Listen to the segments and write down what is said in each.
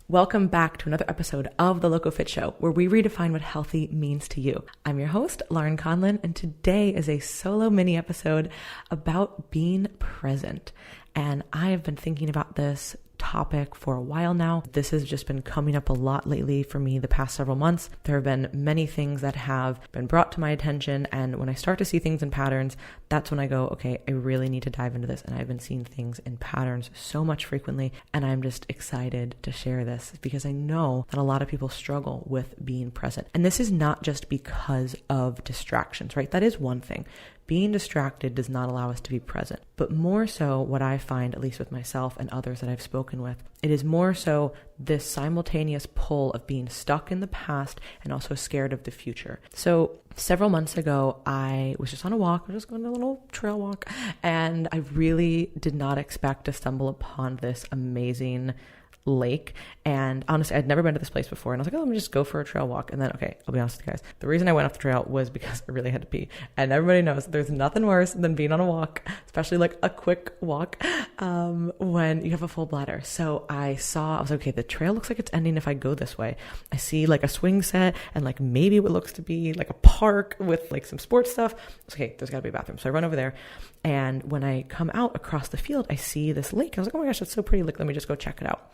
Welcome back to another episode of The Loco Fit Show, where we redefine what healthy means to you. I'm your host, Laurin, and today is a solo mini episode about being present. And I have been thinking about this topic for a while now. This has just been coming up a lot lately for me the past several months. There have been many things that have been brought to my attention, and when I start to see things in patterns, that's when I go, okay, I really need to dive into this. And I've been seeing things in patterns so much frequently, and I'm just excited to share this because I know that a lot of people struggle with being present. And this is not just because of distractions, right? That is one thing. Being distracted does not allow us to be present, but more so what I find, at least with myself and others that I've spoken with, it is more so this simultaneous pull of being stuck in the past and also scared of the future. So several months ago, I was just on a walk. I was just going on a little trail walk, and I really did not expect to stumble upon this amazing lake. And honestly, I'd never been to this place before. And I was like, oh, let me just go for a trail walk. And then, okay, I'll be honest with you guys. The reason I went off the trail was because I really had to pee. And everybody knows there's nothing worse than being on a walk, especially like a quick walk, when you have a full bladder. So I was like, okay, the trail looks like it's ending if I go this way. I see like a swing set and like maybe what looks to be like a park with like some sports stuff. I was like, okay, there's gotta be a bathroom. So I run over there. And when I come out across the field, I see this lake. I was like, oh my gosh, that's so pretty. Like, let me just go check it out.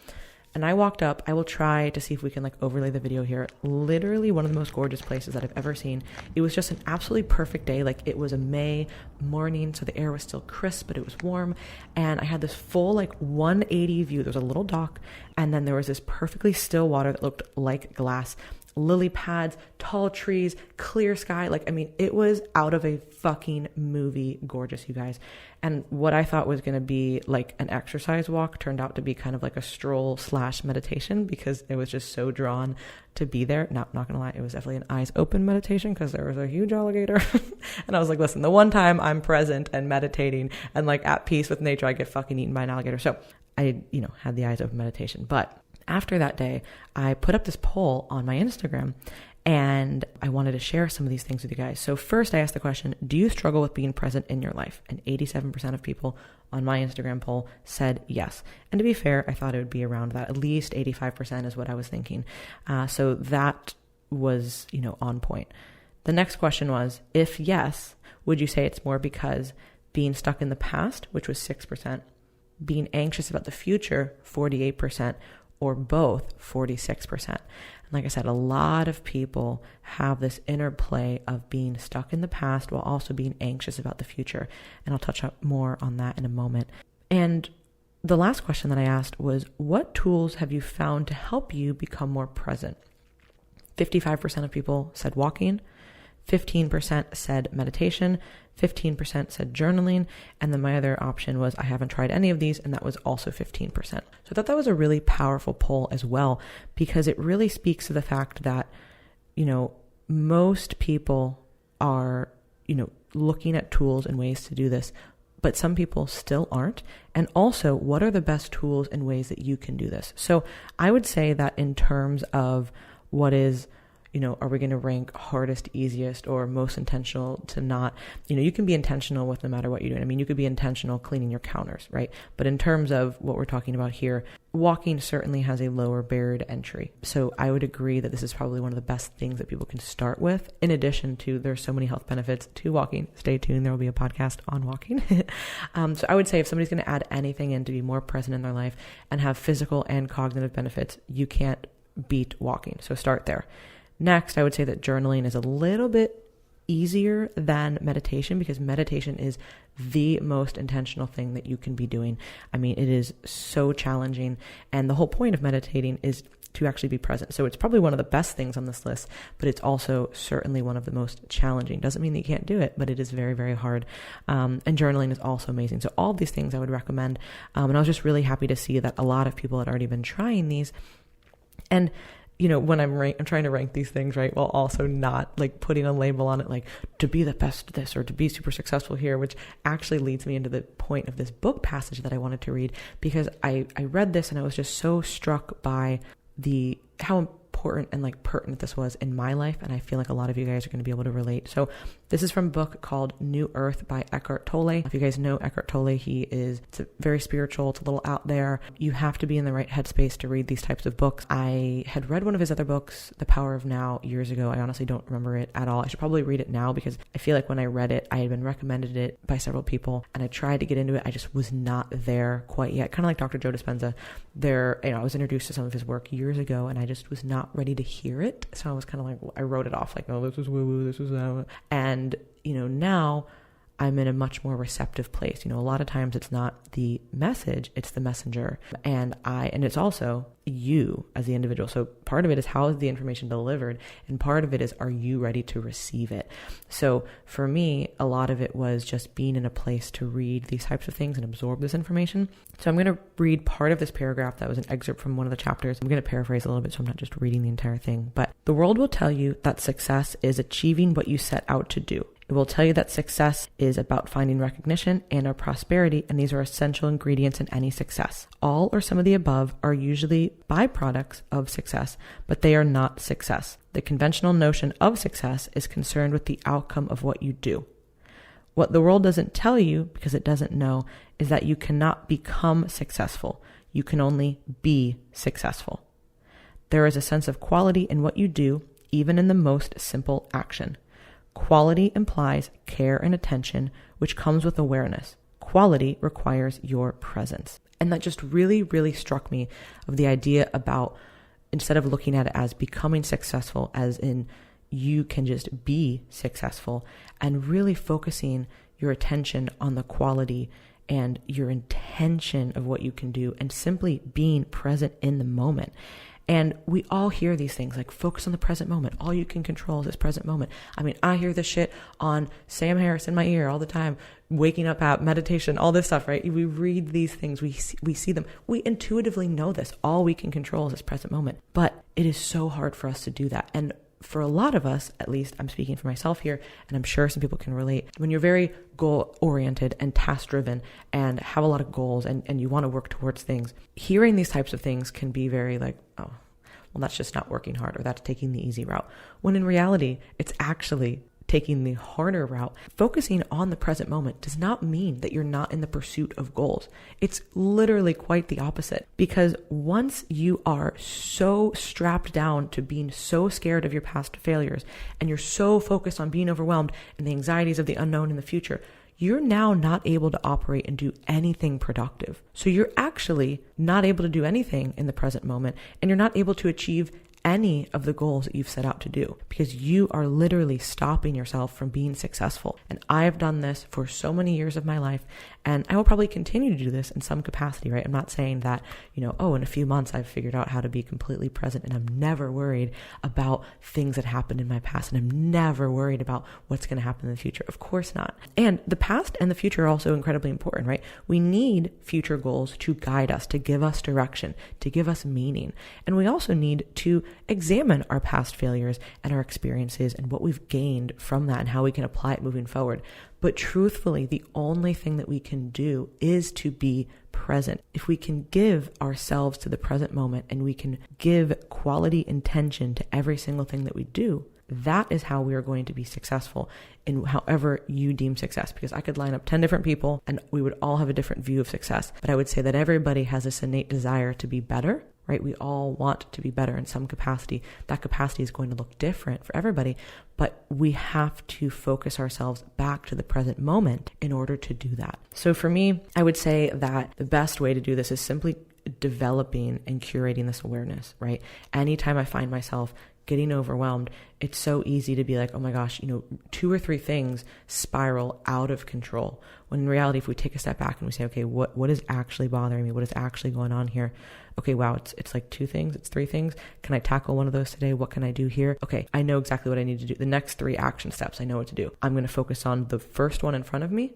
And I walked up. I will try to see if we can like overlay the video here. Literally one of the most gorgeous places that I've ever seen. It was just an absolutely perfect day. Like, it was a May morning, so the air was still crisp, but it was warm. And I had this full like 180 view. There was a little dock, and then there was this perfectly still water that looked like glass. Lily pads, tall trees, clear sky. Like, I mean, it was out of a fucking movie gorgeous, you guys. And what I thought was going to be like an exercise walk turned out to be kind of like a stroll / meditation, because it was just so drawn to be there. Not going to lie, it was definitely an eyes open meditation because there was a huge alligator. And I was like, listen, the one time I'm present and meditating and like at peace with nature, I get fucking eaten by an alligator. So I, had the eyes open meditation. But after that day, I put up this poll on my Instagram, and I wanted to share some of these things with you guys. So first I asked the question, do you struggle with being present in your life? And 87% of people on my Instagram poll said yes. And to be fair, I thought it would be around that. At least 85% is what I was thinking. So that was, on point. The next question was, if yes, would you say it's more because being stuck in the past, which was 6%, being anxious about the future, 48%, or both, 46%. And like I said, a lot of people have this interplay of being stuck in the past while also being anxious about the future. And I'll touch up more on that in a moment. And the last question that I asked was, what tools have you found to help you become more present? 55% of people said walking, 15% said meditation, 15% said journaling, and then my other option was I haven't tried any of these, and that was also 15%. So I thought that was a really powerful poll as well, because it really speaks to the fact that, most people are, looking at tools and ways to do this, but some people still aren't. And also, what are the best tools and ways that you can do this? So I would say that in terms of what is, are we going to rank hardest, easiest, or most intentional to not, you can be intentional with no matter what you're doing. I mean, you could be intentional cleaning your counters, right? But in terms of what we're talking about here, walking certainly has a lower barrier to entry. So I would agree that this is probably one of the best things that people can start with. In addition to, there's so many health benefits to walking. Stay tuned. There will be a podcast on walking. So I would say if somebody's going to add anything in to be more present in their life and have physical and cognitive benefits, you can't beat walking. So start there. Next, I would say that journaling is a little bit easier than meditation, because meditation is the most intentional thing that you can be doing. I mean, it is so challenging, and the whole point of meditating is to actually be present. So it's probably one of the best things on this list, but it's also certainly one of the most challenging. Doesn't mean that you can't do it, but it is very, very hard. And journaling is also amazing. So all of these things I would recommend. And I was just really happy to see that a lot of people had already been trying these. And when I'm trying to rank these things, right, while also not like putting a label on it, like to be the best at this or to be super successful here, which actually leads me into the point of this book passage that I wanted to read, because I read this and I was just so struck by how important important and like pertinent this was in my life. And I feel like a lot of you guys are going to be able to relate. So this is from a book called New Earth by Eckhart Tolle. If you guys know Eckhart Tolle, it's very spiritual. It's a little out there. You have to be in the right headspace to read these types of books. I had read one of his other books, The Power of Now, years ago. I honestly don't remember it at all. I should probably read it now because I feel like when I read it, I had been recommended it by several people and I tried to get into it. I just was not there quite yet. Kind of like Dr. Joe Dispenza. I was introduced to some of his work years ago and I just was not ready to hear it. So I was kind of like, I wrote it off like, oh, this is woo-woo, this is that. And, now I'm in a much more receptive place. A lot of times it's not the message, it's the messenger. And it's also you as the individual. So part of it is how is the information delivered? And part of it is, are you ready to receive it? So for me, a lot of it was just being in a place to read these types of things and absorb this information. So I'm going to read part of this paragraph that was an excerpt from one of the chapters. I'm going to paraphrase a little bit, so I'm not just reading the entire thing. But the world will tell you that success is achieving what you set out to do. It will tell you that success is about finding recognition and our prosperity, and these are essential ingredients in any success. All or some of the above are usually byproducts of success, but they are not success. The conventional notion of success is concerned with the outcome of what you do. What the world doesn't tell you, because it doesn't know, is that you cannot become successful. You can only be successful. There is a sense of quality in what you do, even in the most simple action. Quality implies care and attention, which comes with awareness. Quality requires your presence. And that just really, really struck me of the idea about, instead of looking at it as becoming successful, as in you can just be successful, and really focusing your attention on the quality and your intention of what you can do and simply being present in the moment. And we all hear these things like focus on the present moment. All you can control is this present moment. I mean, I hear this shit on Sam Harris in my ear all the time, waking up app, meditation, all this stuff, right? We read these things. We see them. We intuitively know this. All we can control is this present moment. But it is so hard for us to do that. And for a lot of us, at least I'm speaking for myself here, and I'm sure some people can relate, when you're very goal-oriented and task-driven and have a lot of goals and you want to work towards things, hearing these types of things can be very like, oh, well, that's just not working hard, or that's taking the easy route. When in reality, it's actually taking the harder route. Focusing on the present moment does not mean that you're not in the pursuit of goals. It's literally quite the opposite, because once you are so strapped down to being so scared of your past failures and you're so focused on being overwhelmed and the anxieties of the unknown in the future, you're now not able to operate and do anything productive. So you're actually not able to do anything in the present moment, and you're not able to achieve any of the goals that you've set out to do, because you are literally stopping yourself from being successful. And I have done this for so many years of my life, and I will probably continue to do this in some capacity, right? I'm not saying that, in a few months I've figured out how to be completely present and I'm never worried about things that happened in my past, and I'm never worried about what's going to happen in the future. Of course not. And the past and the future are also incredibly important, right? We need future goals to guide us, to give us direction, to give us meaning. And we also need to examine our past failures and our experiences and what we've gained from that and how we can apply it moving forward. But truthfully, the only thing that we can do is to be present. If we can give ourselves to the present moment and we can give quality intention to every single thing that we do, that is how we are going to be successful in however you deem success. Because I could line up 10 different people and we would all have a different view of success. But I would say that everybody has this innate desire to be better, right? We all want to be better in some capacity. That capacity is going to look different for everybody, but we have to focus ourselves back to the present moment in order to do that. So for me, I would say that the best way to do this is simply developing and curating this awareness, right? Anytime I find myself getting overwhelmed, it's so easy to be like, oh my gosh, 2 or 3 things spiral out of control. When in reality, if we take a step back and we say, okay, what is actually bothering me? What is actually going on here? Okay, wow, it's like 2 things, it's 3 things. Can I tackle one of those today? What can I do here? Okay, I know exactly what I need to do. The next 3 action steps, I know what to do. I'm going to focus on the first one in front of me,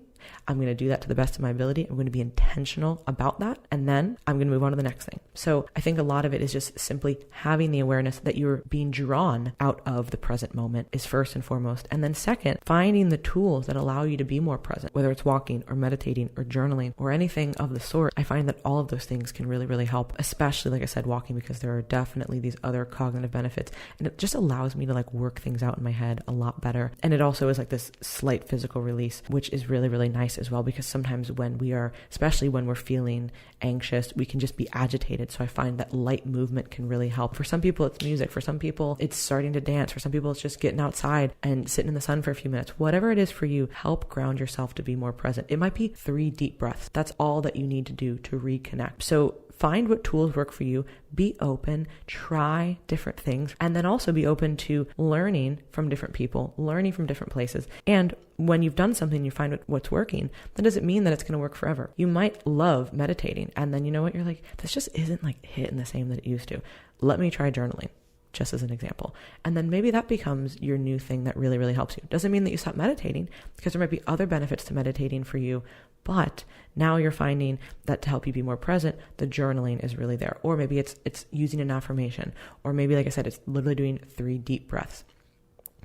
I'm going to do that to the best of my ability. I'm going to be intentional about that. And then I'm going to move on to the next thing. So I think a lot of it is just simply having the awareness that you're being drawn out of the present moment is first and foremost. And then second, finding the tools that allow you to be more present, whether it's walking or meditating or journaling or anything of the sort. I find that all of those things can really, really help, especially, like I said, walking, because there are definitely these other cognitive benefits. And it just allows me to like work things out in my head a lot better. And it also is like this slight physical release, which is really, really nice as well, because sometimes when we are, especially when we're feeling anxious, we can just be agitated. So I find that light movement can really help. For some people, it's music. For some people, it's starting to dance. For some people, it's just getting outside and sitting in the sun for a few minutes. Whatever it is for you, help ground yourself to be more present. It might be 3 deep breaths. That's all that you need to do to reconnect. So find what tools work for you, be open, try different things, and then also be open to learning from different people, learning from different places. And when you've done something, you find what's working, that doesn't mean that it's going to work forever. You might love meditating, and then you know what, you're like, this just isn't like hitting the same that it used to. Let me try journaling, just as an example. And then maybe that becomes your new thing that really, really helps you. Doesn't mean that you stop meditating, because there might be other benefits to meditating for you, but now you're finding that to help you be more present, the journaling is really there. Or maybe it's using an affirmation, or maybe, like I said, it's literally doing 3 deep breaths.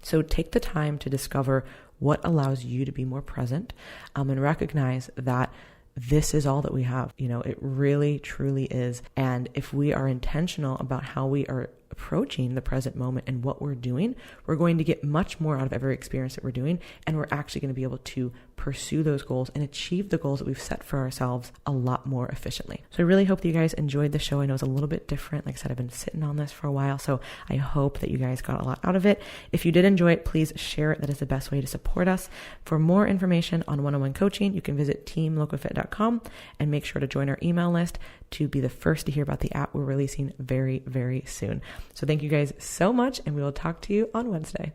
So take the time to discover what allows you to be more present, and recognize that this is all that we have. You know, it really, truly is. And if we are intentional about how we are approaching the present moment and what we're doing, we're going to get much more out of every experience that we're doing. And we're actually going to be able to pursue those goals and achieve the goals that we've set for ourselves a lot more efficiently. So I really hope that you guys enjoyed the show. I know it's a little bit different. Like I said, I've been sitting on this for a while, so I hope that you guys got a lot out of it. If you did enjoy it, please share it. That is the best way to support us. For more information on one-on-one coaching, you can visit teamlocofit.com and make sure to join our email list to be the first to hear about the app we're releasing very, very soon. So thank you guys so much, and we will talk to you on Wednesday.